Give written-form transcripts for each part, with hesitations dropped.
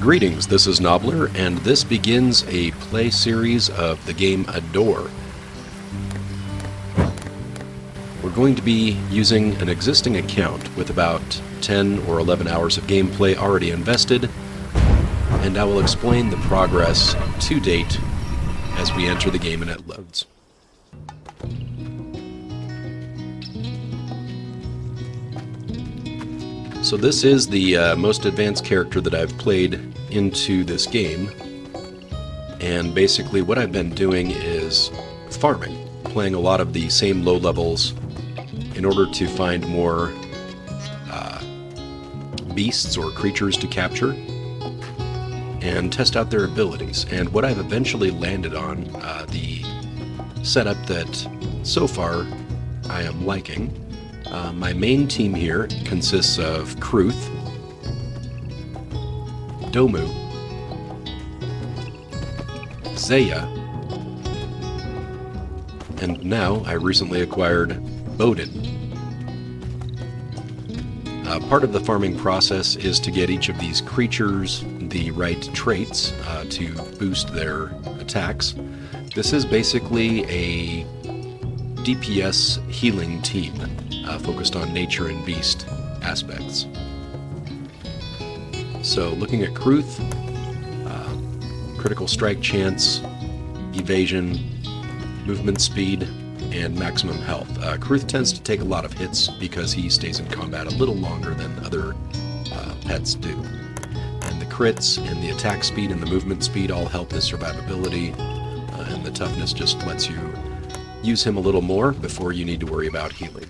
Greetings, this is Nobbler, and this begins a play series of the game Adore. We're going to be using an existing account with about 10 or 11 hours of gameplay already invested, and I will explain the progress to date as we enter the game and it loads. So this is the most advanced character that I've played into this game, and basically what I've been doing is farming, playing a lot of the same low levels in order to find more beasts or creatures to capture and test out their abilities. And what I've eventually landed on, the setup that so far I am liking. My main team here consists of Kruth, Domu, Zaya, and now I recently acquired Bodin. Part of the farming process is to get each of these creatures the right traits to boost their attacks. This is basically a DPS healing team focused on nature and beast aspects. So looking at Kruth, critical strike chance, evasion, movement speed, and maximum health. Kruth tends to take a lot of hits because he stays in combat a little longer than other pets do. And the crits and the attack speed and the movement speed all help his survivability, and the toughness just lets you use him a little more before you need to worry about healing.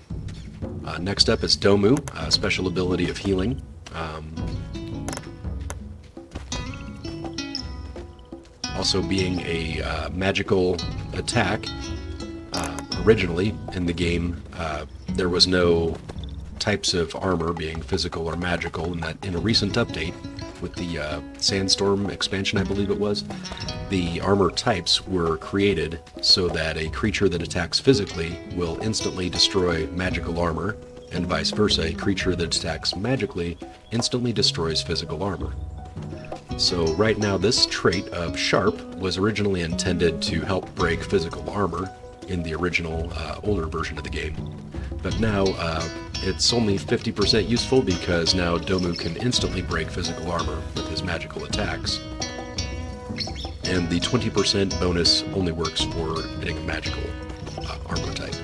Next up is Domu, special ability of healing. Also being a magical attack. Originally in the game, there was no types of armor being physical or magical, and that in a recent update with the Sandstorm expansion, I believe it was, the armor types were created so that a creature that attacks physically will instantly destroy magical armor, and vice versa, a creature that attacks magically instantly destroys physical armor. So right now this trait of Sharp was originally intended to help break physical armor in the original older version of the game. But now it's only 50% useful because now Domu can instantly break physical armor with his magical attacks. And the 20% bonus only works for hitting a magical armor type.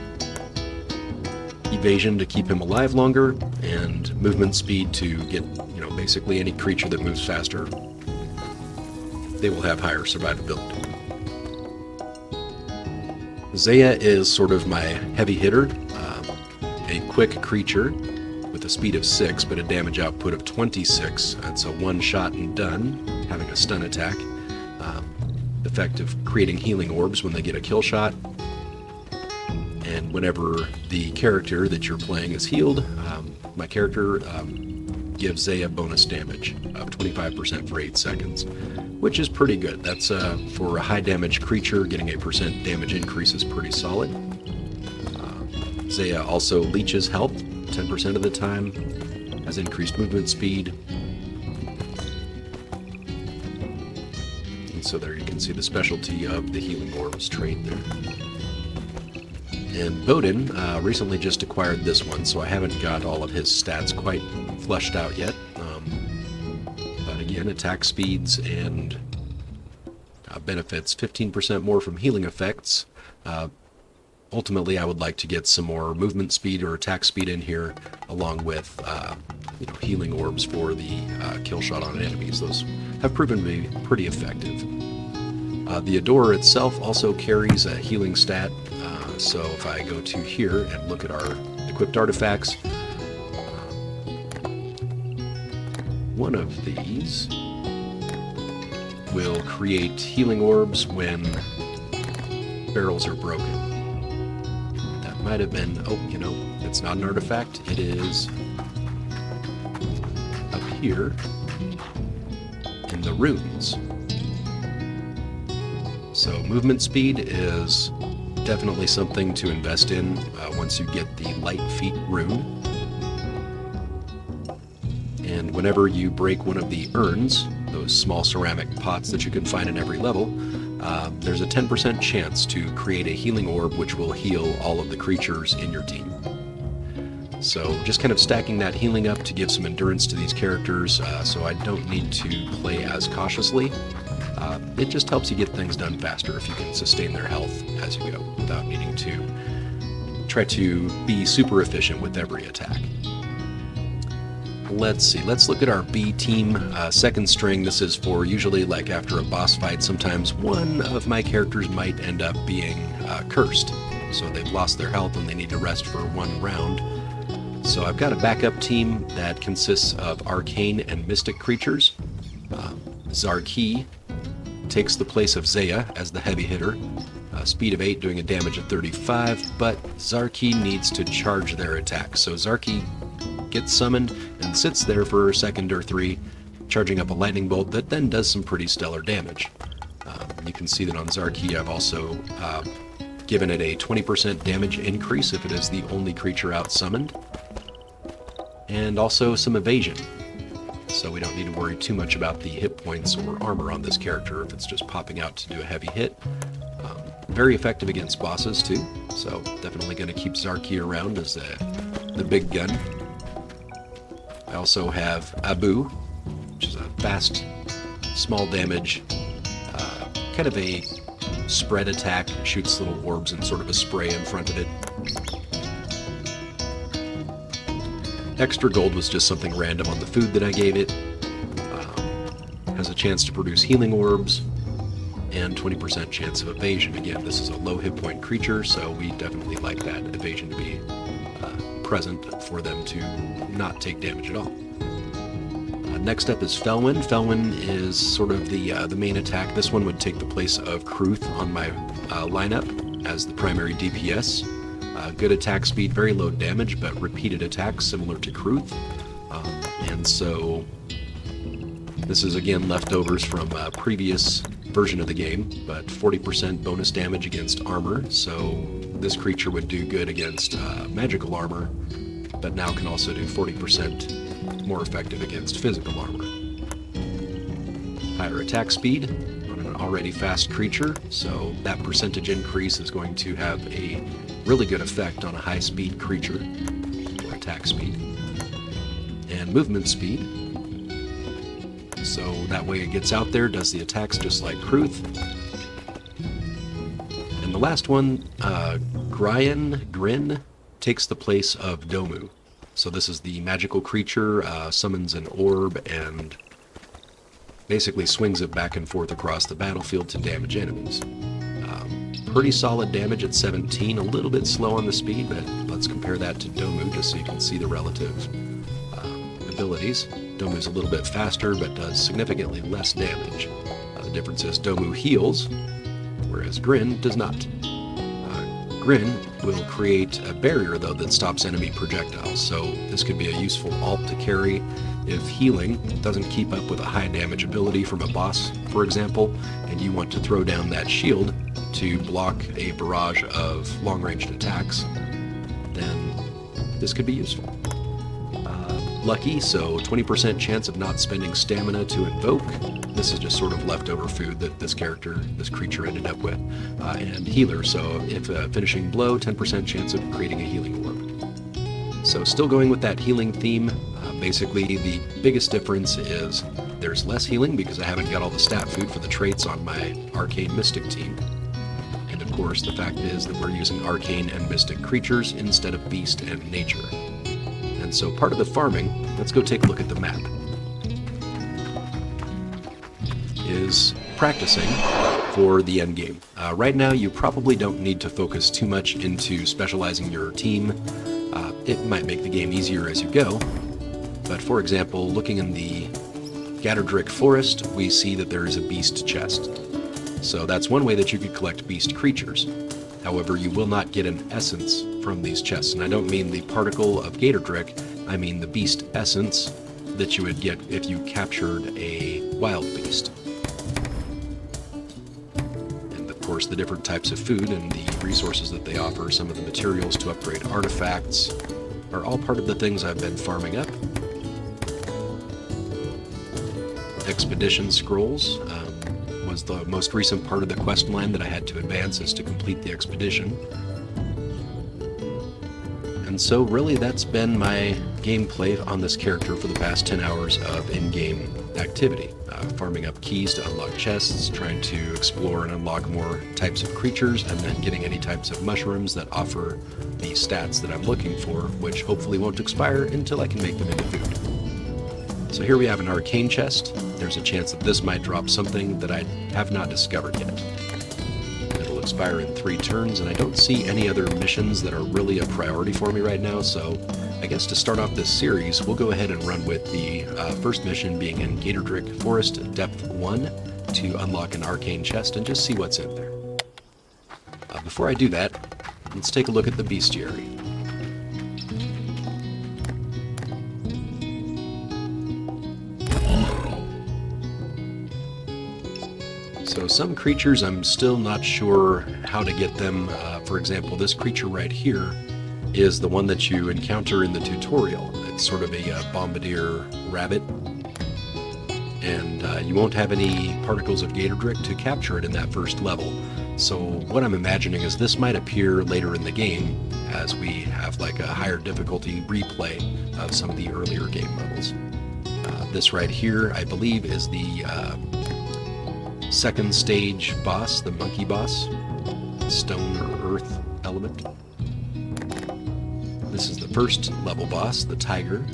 Evasion to keep him alive longer, and movement speed to get, basically any creature that moves faster, they will have higher survivability. Zaya is sort of my heavy hitter, a quick creature with a speed of 6 but a damage output of 26. It's a one shot and done, having a stun attack. Effect of creating healing orbs when they get a kill shot. And whenever the character that you're playing is healed, my character gives Zaya bonus damage of 25% for 8 seconds, which is pretty good. That's for a high damage creature, getting a % damage increase is pretty solid. Zaya also leeches health 10% of the time, has increased movement speed. And so there you can see the specialty of the healing orbs trait there. And Bodin recently just acquired this one, so I haven't got all of his stats quite fleshed out yet. But again, attack speeds and benefits 15% more from healing effects. Ultimately, I would like to get some more movement speed or attack speed in here, along with healing orbs for the kill shot on enemies. Those have proven to be pretty effective. The Adorer itself also carries a healing stat. So if I go to here and look at our equipped artifacts, one of these will create healing orbs when barrels are broken. That might have been, it's not an artifact, it is up here in the runes. So movement speed is definitely something to invest in once you get the Light Feet rune. And whenever you break one of the urns, those small ceramic pots that you can find in every level, there's a 10% chance to create a healing orb which will heal all of the creatures in your team. So just kind of stacking that healing up to give some endurance to these characters, so I don't need to play as cautiously. It just helps you get things done faster if you can sustain their health as you go without needing to try to be super efficient with every attack. Let's see, let's look at our B team. Second string, this is for usually like after a boss fight. Sometimes one of my characters might end up being cursed. So they've lost their health and they need to rest for one round. So I've got a backup team that consists of arcane and mystic creatures. Zarki takes the place of Zaya as the heavy hitter. Speed of 8, doing a damage of 35, but Zarki needs to charge their attack. So Zarki gets summoned and sits there for a second or three, charging up a lightning bolt that then does some pretty stellar damage. You can see that on Zarki I've also given it a 20% damage increase if it is the only creature out summoned, and also some evasion. So we don't need to worry too much about the hit points or armor on this character if it's just popping out to do a heavy hit. Very effective against bosses too, so definitely going to keep Zarki around as the big gun. I also have Abu, which is a fast, small damage, kind of a spread attack, shoots little orbs and sort of a spray in front of it. Extra gold was just something random on the food that I gave it. Has a chance to produce healing orbs and 20% chance of evasion. Again, this is a low hit point creature, so we definitely like that evasion to be present for them to not take damage at all. Next up is Felwin. Felwin is sort of the main attack. This one would take the place of Kruth on my lineup as the primary DPS. Good attack speed, very low damage, but repeated attacks similar to Kruth. And so this is again leftovers from a previous version of the game, but 40% bonus damage against armor, so this creature would do good against magical armor, but now can also do 40% more effective against physical armor. Higher attack speed on an already fast creature, so that percentage increase is going to have a really good effect on a high speed creature, or attack speed. And movement speed, so that way it gets out there, does the attacks just like Kruth. And the last one, Grin, takes the place of Domu. So this is the magical creature, summons an orb and basically swings it back and forth across the battlefield to damage enemies. Pretty solid damage at 17, a little bit slow on the speed, but let's compare that to Domu just so you can see the relative abilities. Domu's a little bit faster, but does significantly less damage. The difference is Domu heals, whereas Grin does not. Grin will create a barrier, though, that stops enemy projectiles, so this could be a useful alt to carry if healing doesn't keep up with a high damage ability from a boss, for example, and you want to throw down that shield to block a barrage of long-ranged attacks, then this could be useful. Lucky, so 20% chance of not spending stamina to invoke. This is just sort of leftover food that this creature ended up with. And healer, so if a finishing blow, 10% chance of creating a healing orb. So still going with that healing theme. Basically, the biggest difference is there's less healing because I haven't got all the stat food for the traits on my Arcane Mystic team. And of course, the fact is that we're using Arcane and Mystic creatures instead of Beast and Nature. And so part of the farming, let's go take a look at the map, is practicing for the end game. Right now, you probably don't need to focus too much into specializing your team. It might make the game easier as you go. But for example, looking in the Gaderdrick Forest, we see that there is a beast chest. So that's one way that you could collect beast creatures. However, you will not get an essence from these chests. And I don't mean the particle of Gaderdrick, I mean the beast essence that you would get if you captured a wild beast. And of course, the different types of food and the resources that they offer, some of the materials to upgrade artifacts, are all part of the things I've been farming up. expedition scrolls. Was the most recent part of the quest line that I had to advance is to complete the expedition. And so really that's been my gameplay on this character for the past 10 hours of in-game activity. Farming up keys to unlock chests, trying to explore and unlock more types of creatures, and then getting any types of mushrooms that offer the stats that I'm looking for, which hopefully won't expire until I can make them into food. So here we have an Arcane Chest. There's a chance that this might drop something that I have not discovered yet. It'll expire in 3 turns, and I don't see any other missions that are really a priority for me right now, so I guess to start off this series, we'll go ahead and run with the first mission being in Gatordrick Forest Depth 1 to unlock an Arcane Chest and just see what's in there. Before I do that, let's take a look at the bestiary. So some creatures I'm still not sure how to get them. For example, this creature right here is the one that you encounter in the tutorial. It's sort of a bombardier rabbit, and you won't have any particles of Gatordrick to capture it in that first level. So what I'm imagining is this might appear later in the game as we have like a higher difficulty replay of some of the earlier game levels. This right here, I believe, is the second stage boss, the monkey boss, stone or earth element. This is the first level boss, the tiger.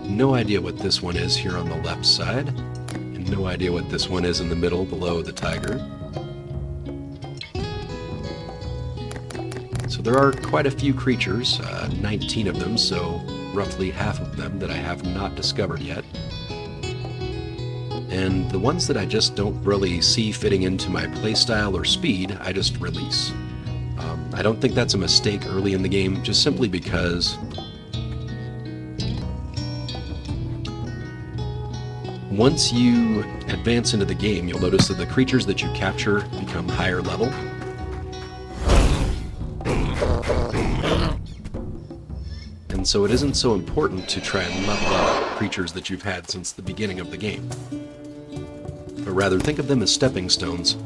No idea what this one is here on the left side, and no idea what this one is in the middle below the tiger. So there are quite a few creatures, 19 of them, so roughly half of them that I have not discovered yet. And the ones that I just don't really see fitting into my playstyle or speed, I just release. I don't think that's a mistake early in the game, just simply because once you advance into the game, you'll notice that the creatures that you capture become higher level. And so it isn't so important to try and level up creatures that you've had since the beginning of the game. But rather think of them as stepping stones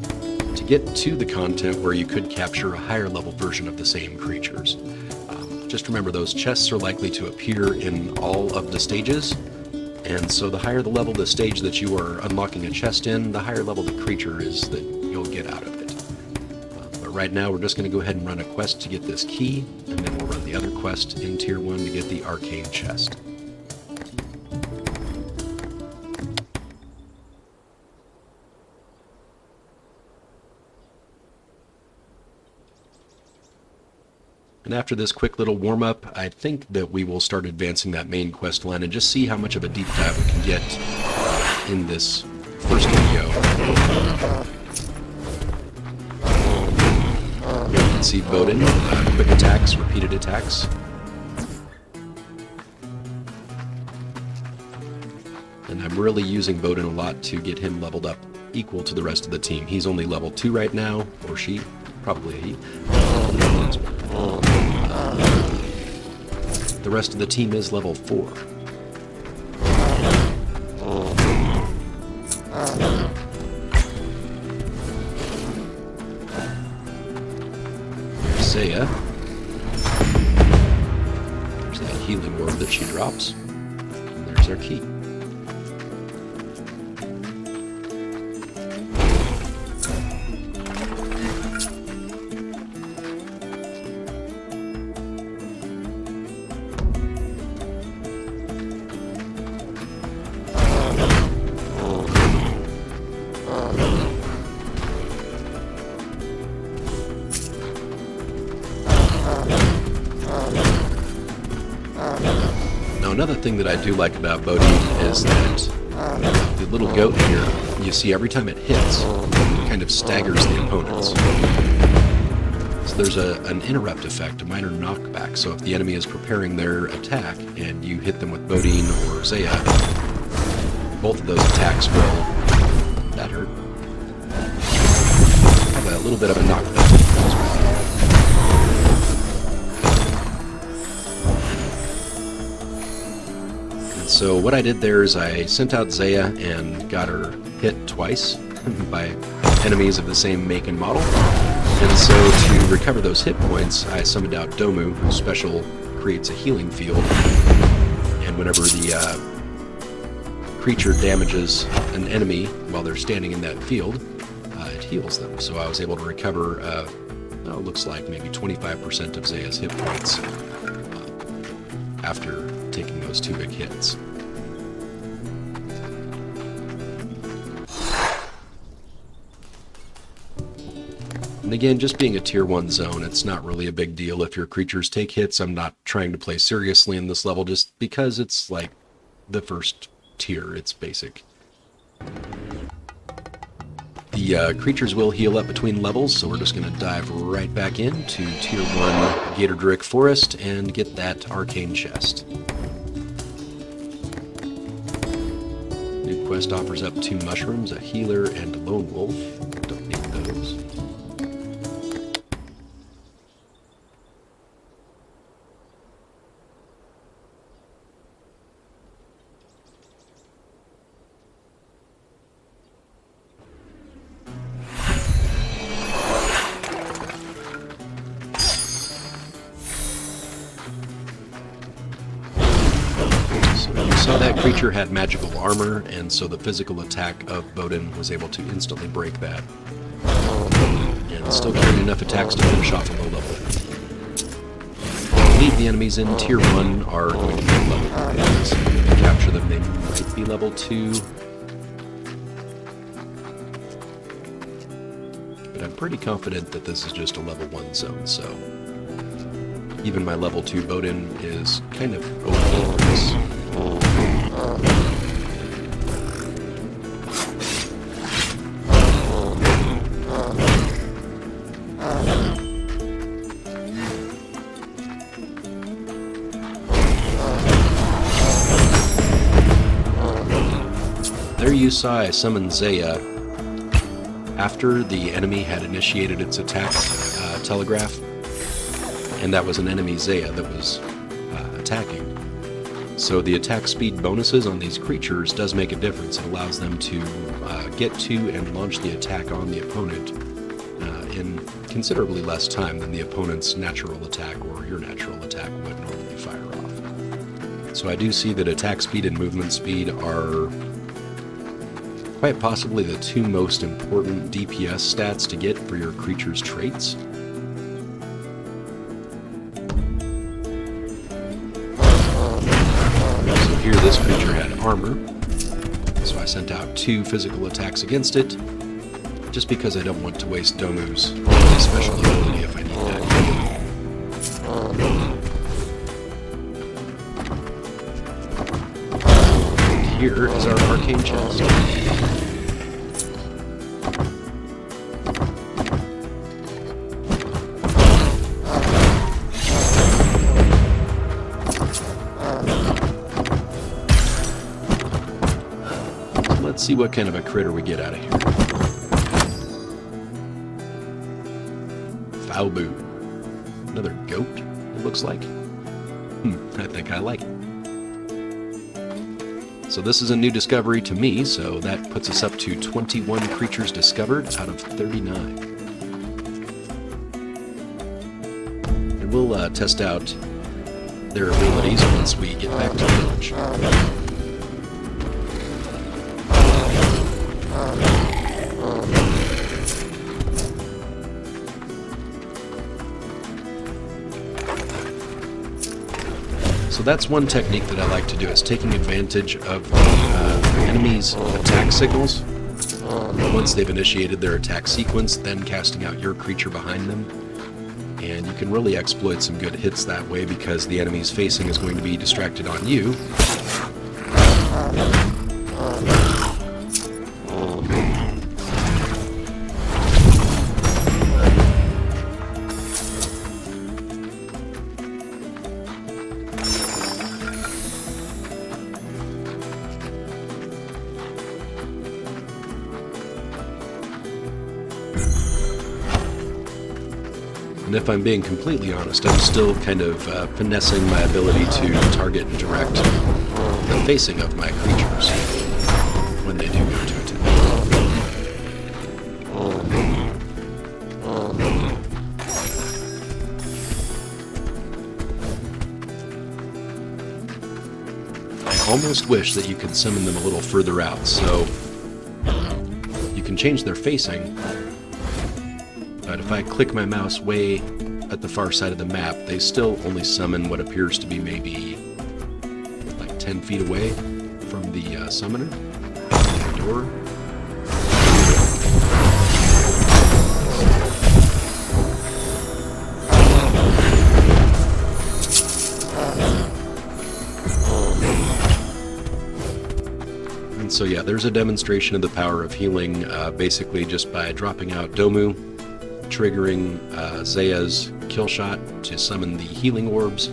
to get to the content where you could capture a higher level version of the same creatures. Just remember, those chests are likely to appear in all of the stages, and so the higher the level the stage that you are unlocking a chest in, the higher level the creature is that you'll get out of it. But right now we're just going to go ahead and run a quest to get this key, and then we'll run the other quest in Tier 1 to get the Arcane Chest. And after this quick little warm-up, I think that we will start advancing that main quest line and just see how much of a deep dive we can get in this first video. You can see Bowden, quick attacks, repeated attacks. And I'm really using Bowden a lot to get him leveled up equal to the rest of the team. He's only level 2 right now, or she, probably he. The rest of the team is level 4. Saya. There's that healing word that she drops. And there's our key. Another thing that I do like about Bodhi is that the little goat here, you see every time it hits, it kind of staggers the opponents. So there's an interrupt effect, a minor knockback. So if the enemy is preparing their attack and you hit them with Bodine or Zaya, both of those attacks will, that hurt, have a little bit of a knockback. So what I did there is I sent out Zaya and got her hit twice by enemies of the same make and model. And so to recover those hit points, I summoned out Domu, whose special creates a healing field. And whenever the creature damages an enemy while they're standing in that field, it heals them. So I was able to recover, it looks like maybe 25% of Zaya's hit points after taking those 2 big hits. And again, just being a tier 1 zone, it's not really a big deal if your creatures take hits. I'm not trying to play seriously in this level just because it's like the first tier. It's basic. The creatures will heal up between levels, so we're just going to dive right back into tier 1 Gatordric Forest and get that Arcane Chest. New quest offers up 2 mushrooms, a healer, and a lone wolf. Don't need those. So that creature had magical armor, and so the physical attack of Bowden was able to instantly break that. And still carrying enough attacks to finish off a low level. I believe the enemies in tier 1 are going to be level 3. So if we capture them, they might be level 2. But I'm pretty confident that this is just a level 1 zone, so even my level 2 Bowden is kind of over this. There you saw I summoned Zaya after the enemy had initiated its attack telegraph, and that was an enemy Zaya that was attacking. So the attack speed bonuses on these creatures does make a difference. It allows them to get to and launch the attack on the opponent in considerably less time than the opponent's natural attack or your natural attack would normally fire off. So I do see that attack speed and movement speed are quite possibly the 2 most important DPS stats to get for your creature's traits. Here this creature had armor, so I sent out 2 physical attacks against it, just because I don't want to waste Domu's special ability if I need that. And here is our Arcane Chest. Let's see what kind of a critter we get out of here. Falbu. Another goat, it looks like. I think I like it. So this is a new discovery to me, so that puts us up to 21 creatures discovered out of 39. And we'll test out their abilities once we get back to the village. So that's one technique that I like to do, is taking advantage of the enemy's attack signals. Once they've initiated their attack sequence, then casting out your creature behind them. And you can really exploit some good hits that way because the enemy's facing is going to be distracted on you. And if I'm being completely honest, I'm still kind of finessing my ability to target and direct the facing of my creatures when they do go to attack. I almost wish that you could summon them a little further out, so you can change their facing, but if I click my mouse way at the far side of the map, they still only summon what appears to be maybe like 10 feet away from the summoner door. And so yeah, there's a demonstration of the power of healing, basically just by dropping out Domu, triggering Zaya's kill shot to summon the healing orbs,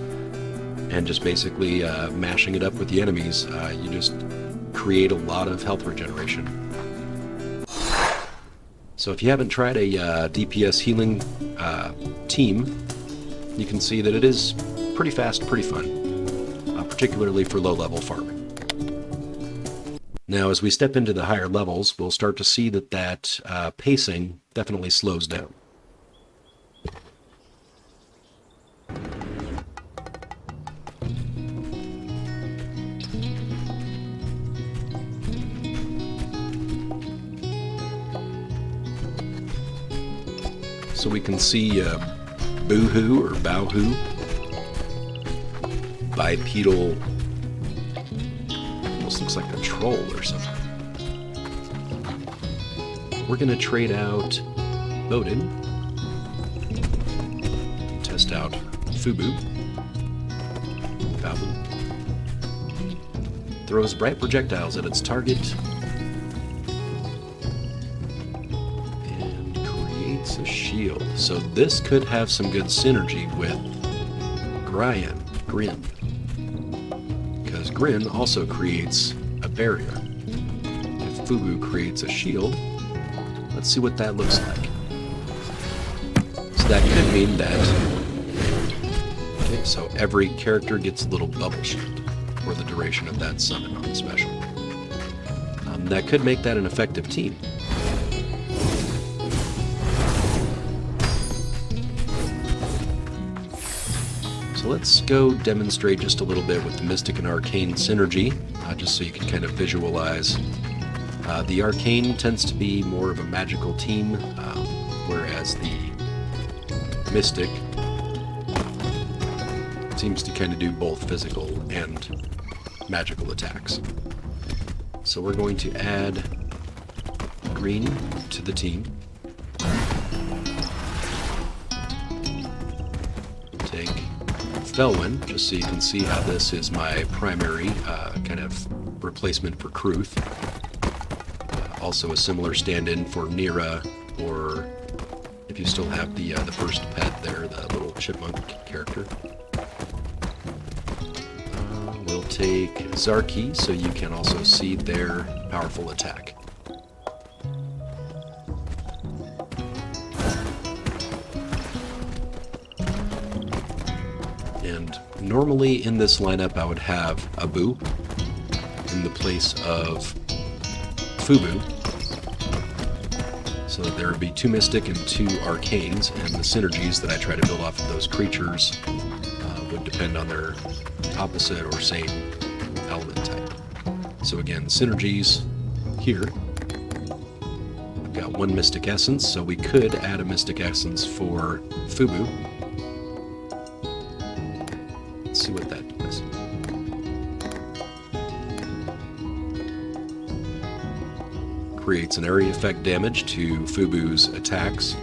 and just basically mashing it up with the enemies. You just create a lot of health regeneration. So if you haven't tried a DPS healing team, you can see that it is pretty fast, pretty fun, particularly for low-level farming. Now, as we step into the higher levels, we'll start to see that pacing definitely slows down. So we can see Boohoo or Bowhoo, bipedal, almost looks like a troll or something. We're going to trade out Odin, test out Fubu, Bowhoo, throws bright projectiles at its target, a shield. So this could have some good synergy with Grin, because Grin also creates a barrier. If Fubu creates a shield, let's see what that looks like. So that could mean that, okay, so every character gets a little bubble shield for the duration of that summon on the special. That could make that an effective team. So let's go demonstrate just a little bit with the Mystic and Arcane synergy, just so you can kind of visualize. The Arcane tends to be more of a magical team, whereas the Mystic seems to kind of do both physical and magical attacks. So we're going to add Green to the team. Take Felwin, just so you can see how this is my primary kind of replacement for Kruth. Also a similar stand-in for Nira, or if you still have the first pet there, the little chipmunk character. We'll take Zarki, so you can also see their powerful attack. And normally in this lineup I would have Abu in the place of Fubu, so that there would be 2 Mystic and 2 Arcanes, and the synergies that I try to build off of those creatures would depend on their opposite or same element type. So again, synergies here. I've got 1 Mystic Essence, so we could add a Mystic Essence for Fubu. Let's see what that does. Creates an area effect damage to Fubu's attacks.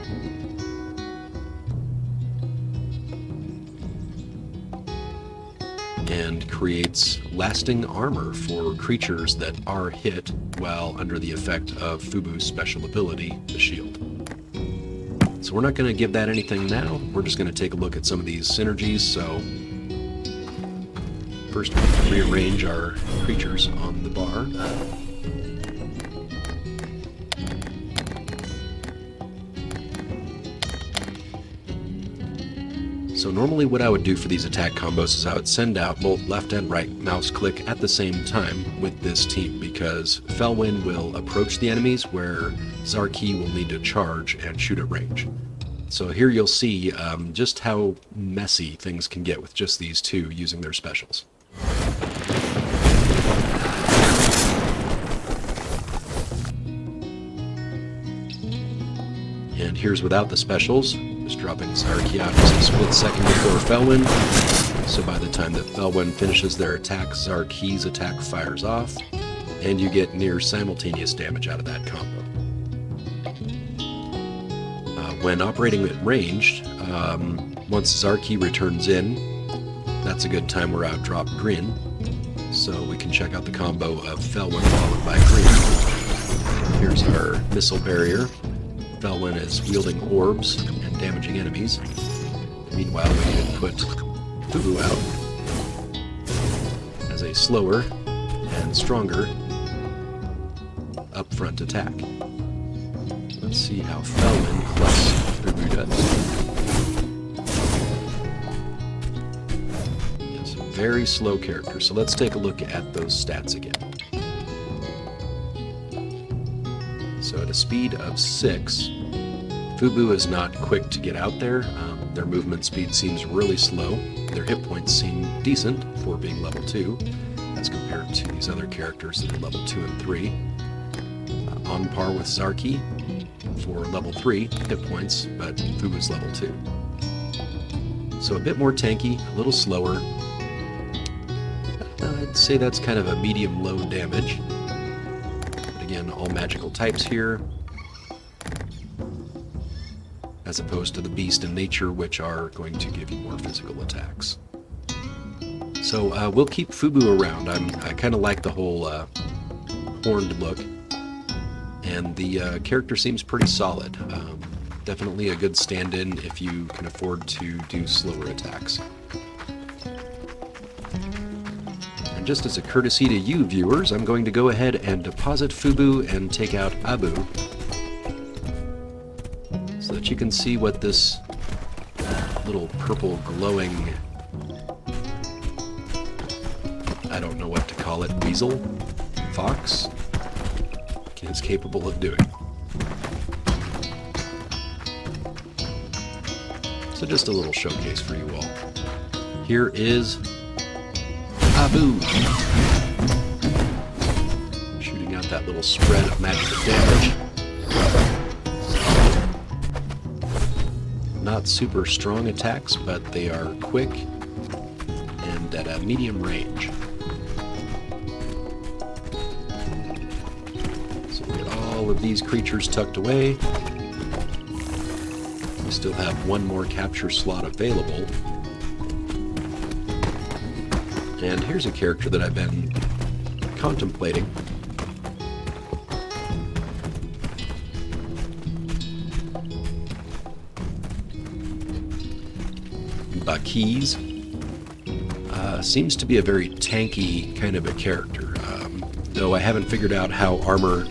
And creates lasting armor for creatures that are hit while under the effect of Fubu's special ability, the shield. So we're not going to give that anything now. We're just going to take a look at some of these synergies. So first we rearrange our creatures on the bar. So normally what I would do for these attack combos is I would send out both left and right mouse click at the same time with this team, because Felwin will approach the enemies where Zarki will need to charge and shoot at range. So here you'll see just how messy things can get with just these two using their specials. And here's without the specials, just dropping Zarki out just a split second before Felwin. So by the time that Felwin finishes their attack, Zarki's attack fires off, and you get near simultaneous damage out of that combo. When operating at ranged, once Zarki returns in, that's a good time where I would drop Grin, so we can check out the combo of Felwin followed by Grin. Here's our missile barrier. Felwin is wielding orbs and damaging enemies. Meanwhile, we can put Fubu out as a slower and stronger upfront attack. Let's see how Felwin plus Fubu does. It's a very slow character, so let's take a look at those stats again. So at a speed of 6, Fubu is not quick to get out there. Their movement speed seems really slow. Their hit points seem decent for being level 2, as compared to these other characters that are level 2 and 3. On par with Zarki for level 3 hit points, but Fubu's level 2. So a bit more tanky, a little slower. I'd say that's kind of a medium-low damage. But again, all magical types here, as opposed to the beast and nature, which are going to give you more physical attacks. So we'll keep Fubu around. I kind of like the whole horned look, and the character seems pretty solid. Definitely a good stand-in if you can afford to do slower attacks. And just as a courtesy to you viewers, I'm going to go ahead and deposit Fubu and take out Abu, so that you can see what this little purple glowing, I don't know what to call it, weasel? Fox? Is capable of doing. So just a little showcase for you all. Here is Abu, shooting out that little spread of magical damage. Not super strong attacks, but they are quick and at a medium range. All of these creatures tucked away. We still have one more capture slot available. And here's a character that I've been contemplating. Bakis seems to be a very tanky kind of a character, though I haven't figured out how armor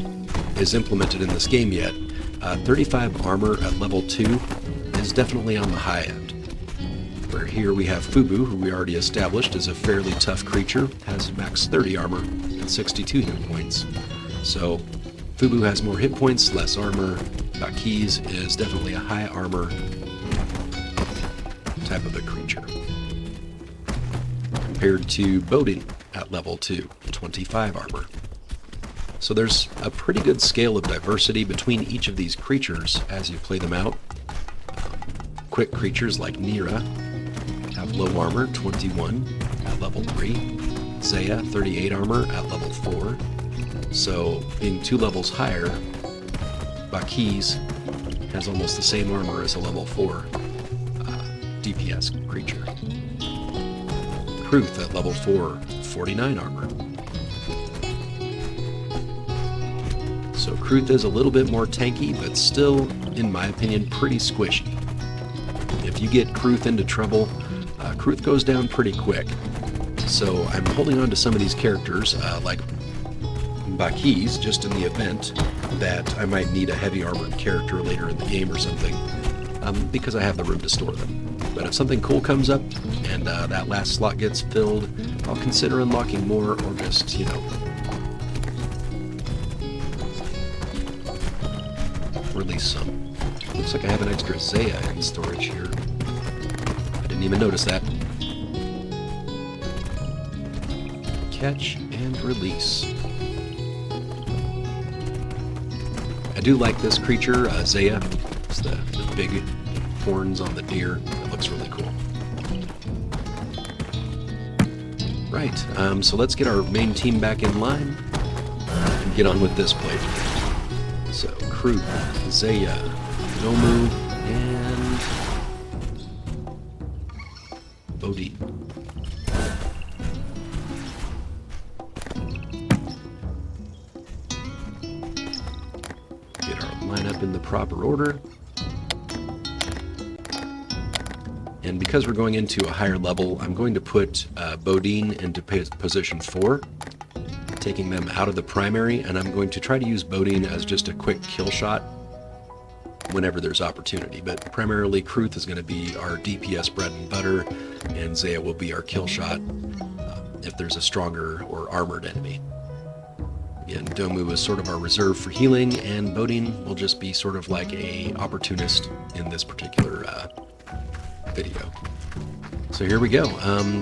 is implemented in this game yet. 35 armor at level 2 is definitely on the high end. Where here we have Fubu, who we already established is a fairly tough creature, has max 30 armor and 62 hit points. So Fubu has more hit points, less armor. Bakis is definitely a high armor type of a creature. Compared to Bodin at level 2, 25 armor. So there's a pretty good scale of diversity between each of these creatures as you play them out. Quick creatures like Nira have low armor, 21 at level 3. Zaya, 38 armor at level 4. So being 2 levels higher, Bakis has almost the same armor as a level 4 DPS creature. Kruth at level 4, 49 armor. So Kruth is a little bit more tanky, but still, in my opinion, pretty squishy. If you get Kruth into trouble, Kruth goes down pretty quick. So I'm holding on to some of these characters, like Bakis, just in the event that I might need a heavy armored character later in the game or something, because I have the room to store them. But if something cool comes up and that last slot gets filled, I'll consider unlocking more or just, release some. Looks like I have an extra Zaya in storage here. I didn't even notice that. Catch and release. I do like this creature, Zaya. It's the big horns on the deer. It looks really cool. Right, so let's get our main team back in line and get on with this playthrough. So, Crew, Zaya, Domu, and Bodhi. Get our lineup in the proper order. And because we're going into a higher level, I'm going to put Bodine into position 4, taking them out of the primary, and I'm going to try to use Bodine as just a quick kill shot whenever there's opportunity. But primarily, Kruth is going to be our DPS bread and butter, and Zaya will be our kill shot if there's a stronger or armored enemy. Again, Domu is sort of our reserve for healing, and Bodine will just be sort of like a opportunist in this particular video. So here we go.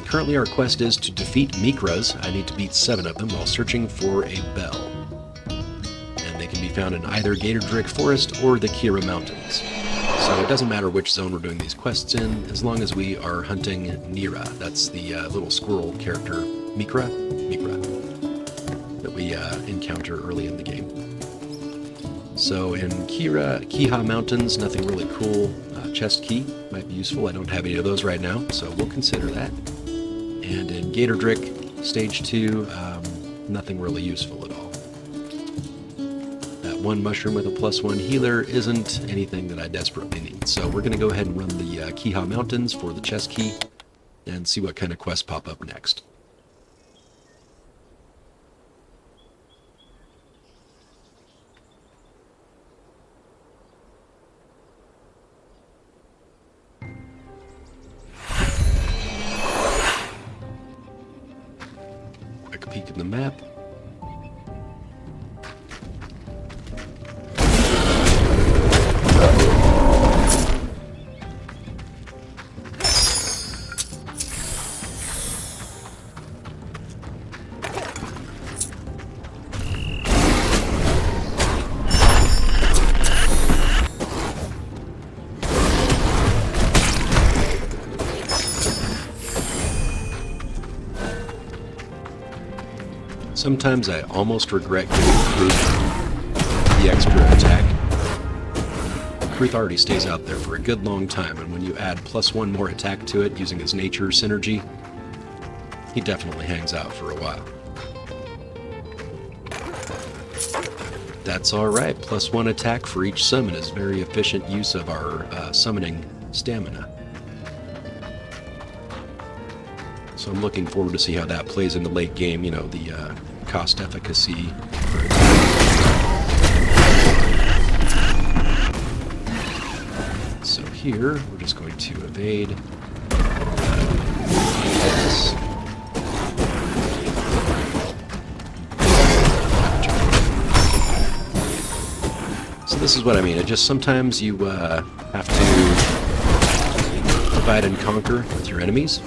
Currently our quest is to defeat Mikras. I need to beat 7 of them while searching for a bell. And they can be found in either Gatordrick Forest or the Kira Mountains. So it doesn't matter which zone we're doing these quests in, as long as we are hunting Nira. That's the little squirrel character, Mikra, that we encounter early in the game. So in Kiha Mountains, nothing really cool. Chest key might be useful. I don't have any of those right now, so we'll consider that. And in Gatordrick, Stage 2, nothing really useful at all. That one mushroom with a +1 healer isn't anything that I desperately need. So we're going to go ahead and run the Kiha Mountains for the chest key and see what kind of quests pop up next. Peek in the map. Sometimes I almost regret giving Kruth the extra attack. Kruth already stays out there for a good long time, and when you add +1 more attack to it using his nature synergy, he definitely hangs out for a while. That's alright, +1 attack for each summon is very efficient use of our summoning stamina. So I'm looking forward to see how that plays in the late game, the cost efficacy for attack. So here, we're just going to evade this. So this is what I mean. It just sometimes you have to divide and conquer with your enemies.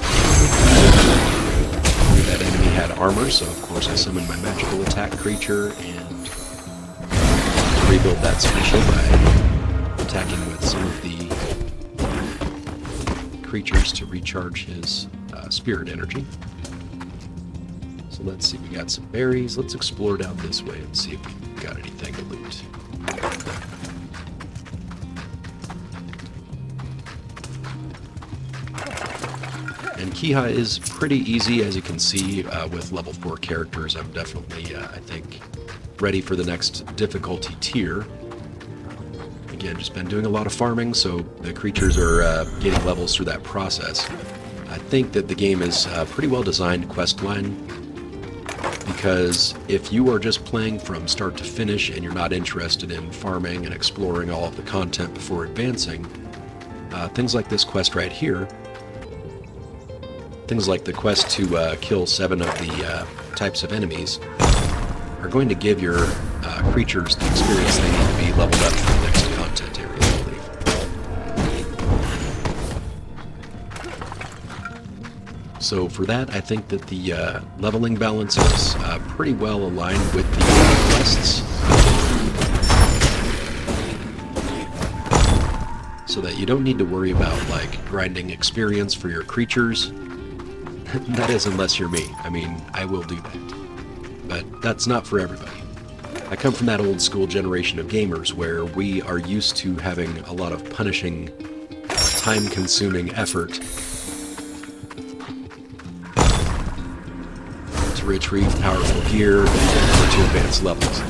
That enemy had armor, so of course I summoned my magical attack creature and rebuild that special by attacking with some of the creatures to recharge his spirit energy. So let's see, we got some berries. Let's explore down this way and see if we got anything to loot. And Kiha is pretty easy, as you can see, with level 4 characters. I'm definitely, I think, ready for the next difficulty tier. Again, just been doing a lot of farming, so the creatures are getting levels through that process. I think that the game is a pretty well designed quest line, because if you are just playing from start to finish and you're not interested in farming and exploring all of the content before advancing, things like this quest right here things like the quest to kill 7 of the types of enemies are going to give your creatures the experience they need to be leveled up for the next content area, I believe. So for that, I think that the leveling balance is pretty well aligned with the quests, so that you don't need to worry about like grinding experience for your creatures. That is, unless you're me. I mean, I will do that, but that's not for everybody. I come from that old school generation of gamers where we are used to having a lot of punishing, time-consuming effort to retrieve powerful gear or to advance levels.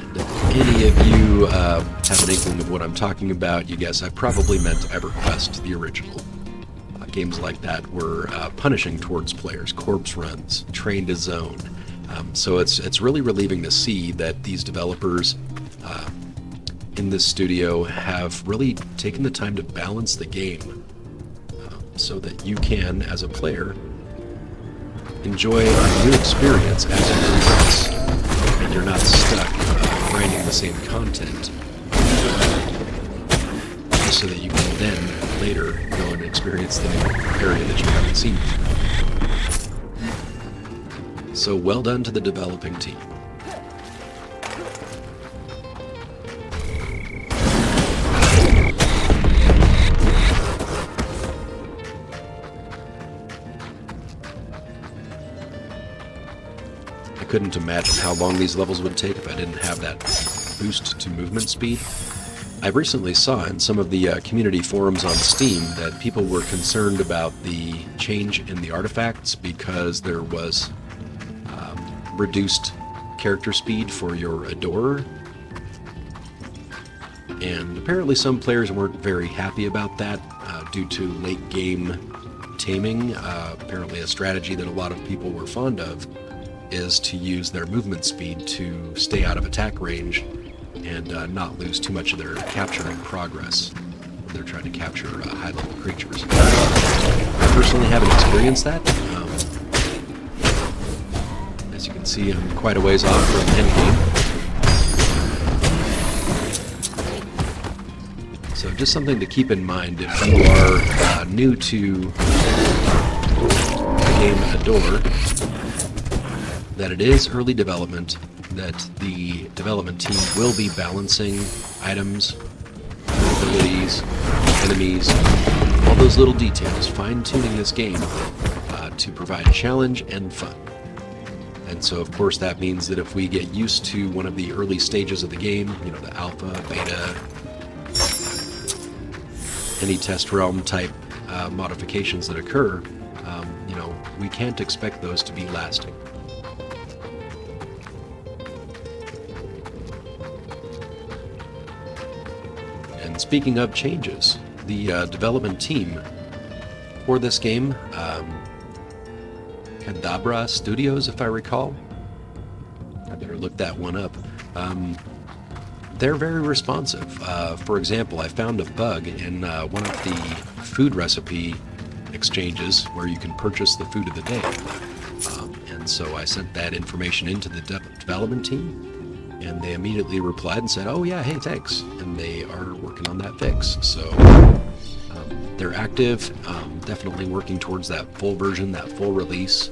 And if any of you have an inkling of what I'm talking about, you guess I probably meant EverQuest, the original. Games like that were punishing towards players, corpse runs, train to zone. So it's really relieving to see that these developers in this studio have really taken the time to balance the game so that you can, as a player, enjoy a new experience as you progress, and you're not stuck grinding the same content, so that you can then later go and experience the new area that you haven't seen before. So well done to the developing team. I couldn't imagine how long these levels would take if I didn't have that boost to movement speed. I recently saw in some of the community forums on Steam that people were concerned about the change in the artifacts because there was reduced character speed for your Adorer. And apparently some players weren't very happy about that due to late game taming. Apparently a strategy that a lot of people were fond of is to use their movement speed to stay out of attack range and not lose too much of their capture in progress when they're trying to capture high-level creatures. I personally haven't experienced that. As you can see, I'm quite a ways off from endgame. So just something to keep in mind if you are new to the game Adore, that it is early development, that the development team will be balancing items, abilities, enemies, all those little details, fine-tuning this game to provide challenge and fun. And so, of course, that means that if we get used to one of the early stages of the game, you know, the alpha, beta, any test realm type modifications that occur, you know, we can't expect those to be lasting. And speaking of changes, the development team for this game, CADABRA Studios, if I recall. I better look that one up. They're very responsive. For example, I found a bug in one of the food recipe exchanges where you can purchase the food of the day. And so I sent that information into the development team, and they immediately replied and said, "Oh yeah, hey, thanks." And they are working on that fix. So they're active, definitely working towards that full version, that full release,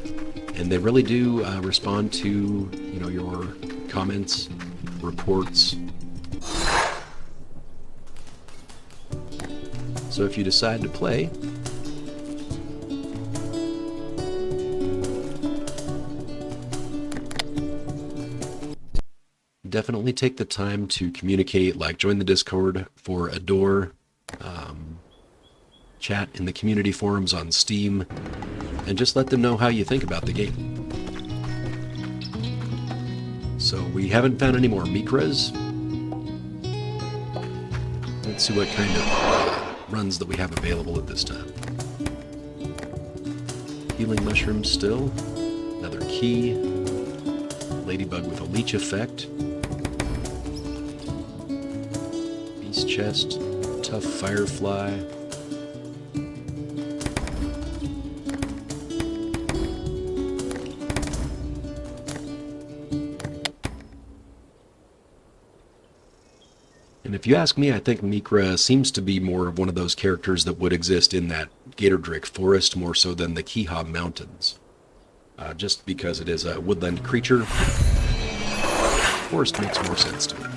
and they really do respond to, you know, your comments, reports. So if you decide to play, definitely take the time to communicate, like join the Discord for Adore, chat in the community forums on Steam, and just let them know how you think about the game. So we haven't found any more Mikras. Let's see what kind of runs that we have available at this time. Healing mushrooms still. Another key. Ladybug with a leech effect. Beast chest. Tough firefly. And if you ask me, I think Mikra seems to be more of one of those characters that would exist in that Gatordrick forest more so than the Kiha Mountains. Just because it is a woodland creature, forest makes more sense to me.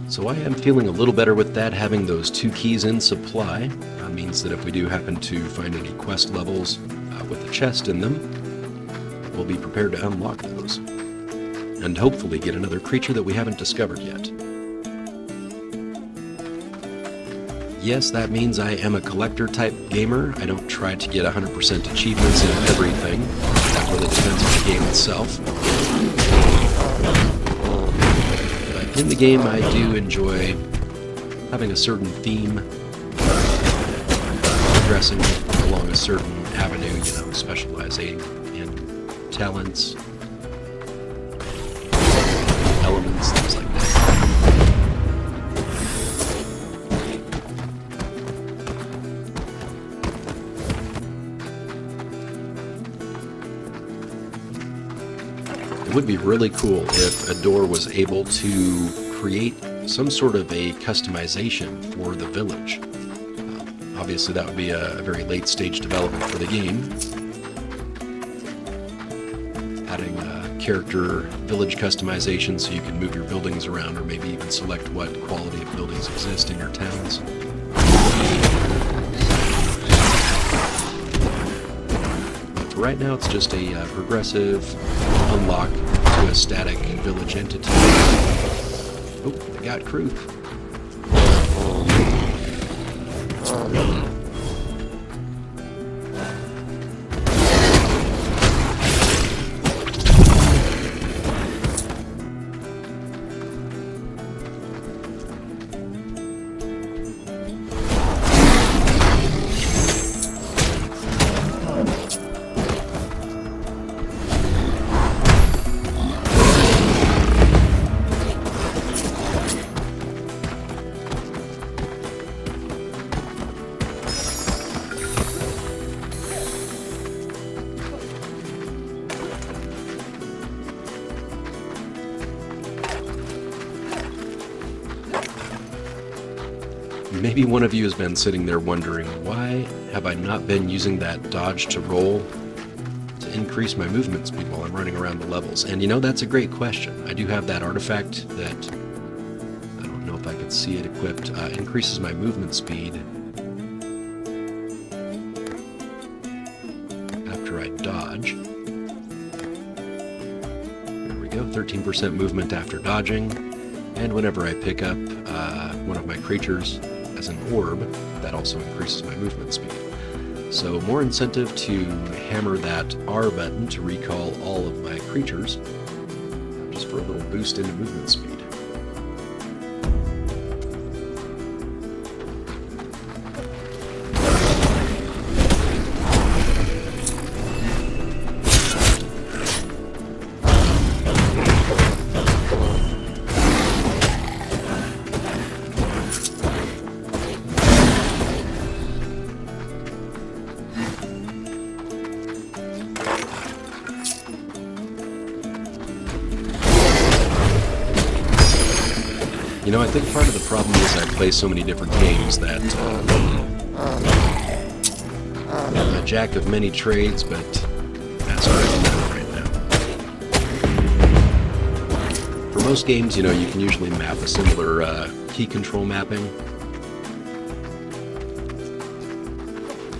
So I am feeling a little better with that. Having those 2 keys in supply means that if we do happen to find any quest levels with a chest in them, we'll be prepared to unlock those. And hopefully get another creature that we haven't discovered yet. Yes, that means I am a collector type gamer. I don't try to get 100% achievements in everything. That really depends on the game itself. In the game, I do enjoy having a certain theme, progressing along a certain avenue, specializing in talents, elements, things like that. It would be really cool if a door was able to create some sort of a customization for the village. Obviously that would be a very late stage development for the game. Adding character village customization so you can move your buildings around, or maybe even select what quality of buildings exist in your towns. But for right now it's just a progressive unlock to a static village entity. Oh, they got crew. Maybe one of you has been sitting there wondering, why have I not been using that dodge to roll to increase my movement speed while I'm running around the levels? And that's a great question. I do have that artifact that, I don't know if I could see it equipped, increases my movement speed after I dodge. There we go, 13% movement after dodging. And whenever I pick up one of my creatures as an orb, that also increases my movement speed. So more incentive to hammer that R button to recall all of my creatures, just for a little boost into movement speed. I think part of the problem is I play so many different games that I'm a jack of many trades, but that's what I'm doing right now. For most games, you can usually map a similar key control mapping.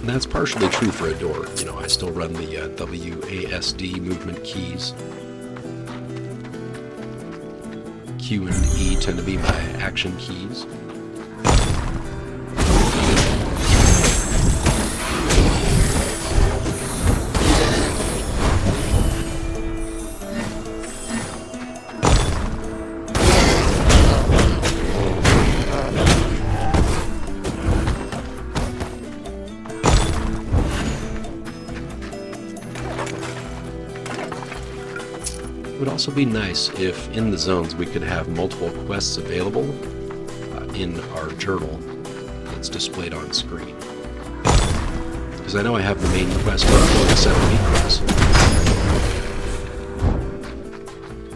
And that's partially true for a door. I still run the WASD movement keys. Q and E tend to be my action keys. would also be nice if in the zones we could have multiple quests available in our journal that's displayed on screen. Because I know I have the main quest for the 7 micros,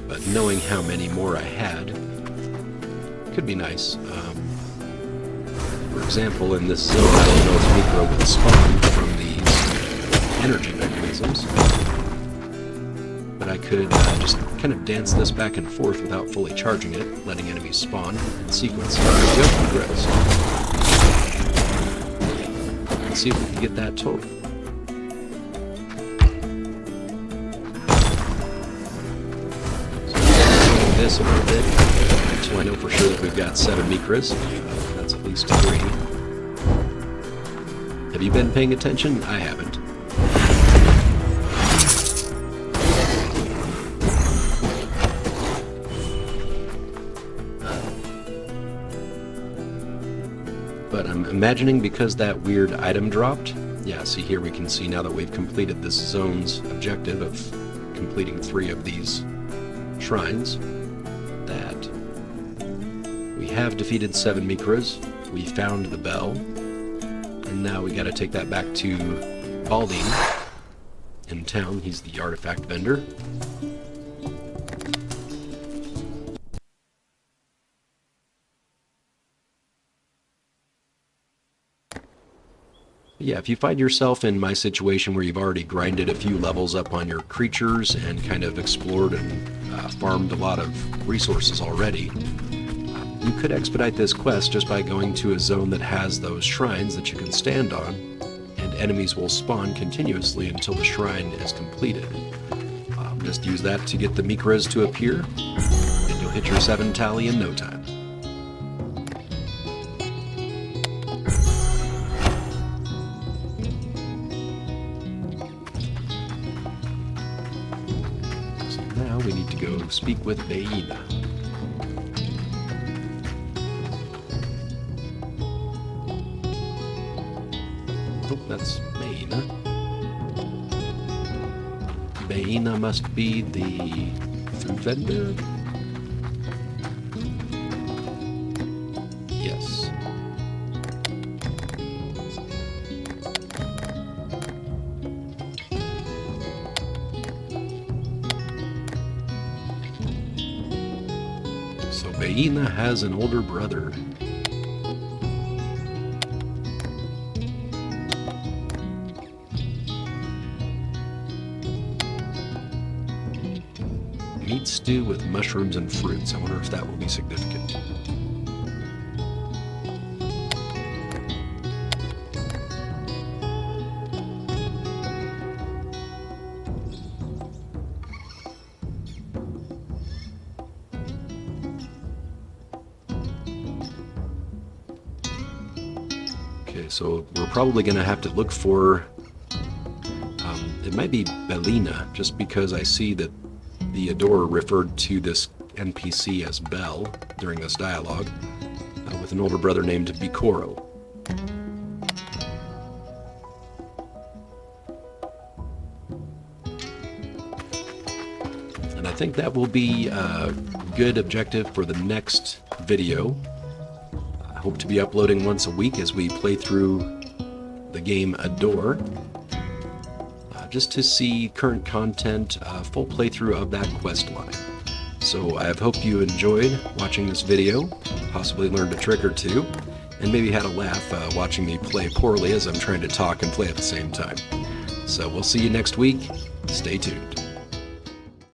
but knowing how many more I had could be nice. For example, in this zone, I don't know if micro would spawn from these energy mechanisms, but I could just kind of dance this back and forth without fully charging it, letting enemies spawn in sequence. Let's see if we can get that total. So this a little bit until I know for sure that we've got 7 micras. That's at least 3. Have you been paying attention? I haven't. But I'm imagining because that weird item dropped, yeah, see here we can see now that we've completed this zone's objective of completing 3 of these shrines, that we have defeated 7 micras, we found the bell, and now we gotta take that back to Baldine in town. He's the artifact vendor. Yeah, if you find yourself in my situation where you've already grinded a few levels up on your creatures and kind of explored and farmed a lot of resources already, you could expedite this quest just by going to a zone that has those shrines that you can stand on, and enemies will spawn continuously until the shrine is completed. Just use that to get the micras to appear, and you'll hit your 7 tally in no time. Now we need to go speak with Baina. Oh, that's Baina. Baina must be the food vendor? Yes. So Baina has an older brother. Meat stew with mushrooms and fruits. I wonder if that will be significant. Okay, so we're probably going to have to look for... it might be Belina, just because I see that the Adorer referred to this NPC as Bell during this dialogue, with an older brother named Bikoro. And I think that will be a good objective for the next video. I hope to be uploading once a week as we play through the game Adore. Just to see current content, full playthrough of that quest line. So I hope you enjoyed watching this video, possibly learned a trick or two, and maybe had a laugh watching me play poorly as I'm trying to talk and play at the same time. So we'll see you next week. Stay tuned.